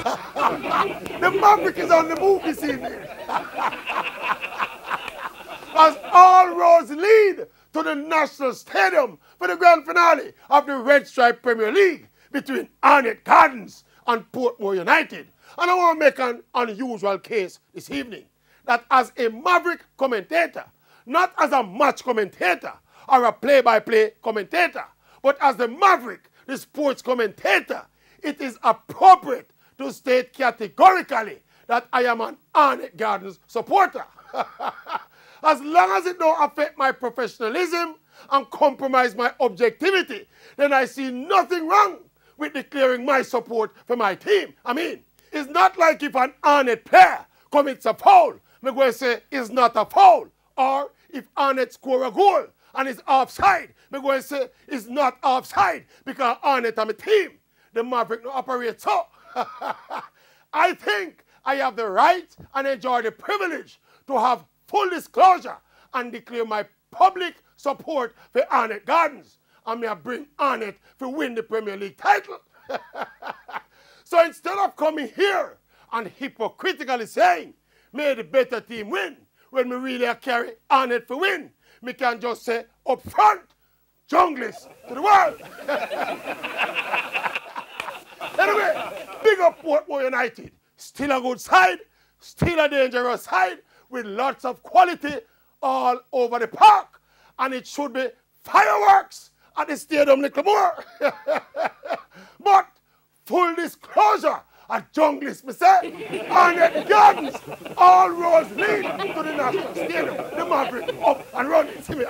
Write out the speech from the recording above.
The Maverick is on the move this evening. As all roads lead to the National Stadium for the grand finale of the Red Stripe Premier League between Arnett Gardens and Portmore United. And I want to make an unusual case this evening, that as a Maverick commentator, not as a match commentator or a play-by-play commentator, but as the Maverick, the sports commentator, it is appropriate to state categorically that I am an Arnett Gardens supporter. As long as it don't affect my professionalism and compromise my objectivity, then I see nothing wrong with declaring my support for my team. I mean, it's not like if an Arnett player commits a foul, I'm going to say it's not a foul. Or if Arnett score a goal and it's offside, I'm going to say it's not offside because Arnett are my team. The Maverick no operate so. I think I have the right and enjoy the privilege to have full disclosure and declare my public support for Arnett Gardens. And may I bring Arnett to win the Premier League title. So instead of coming here and hypocritically saying, may the better team win, when me really carry Arnett for win, me can just say up front, junglist to the world. Anyway, big up Portmore United. Still a good side, still a dangerous side, with lots of quality all over the park. And it should be fireworks at the stadium little more. But full disclosure, a junglist me say, Arnett Gardens, all roads lead to the National Stadium. The Maverick up and running. See me.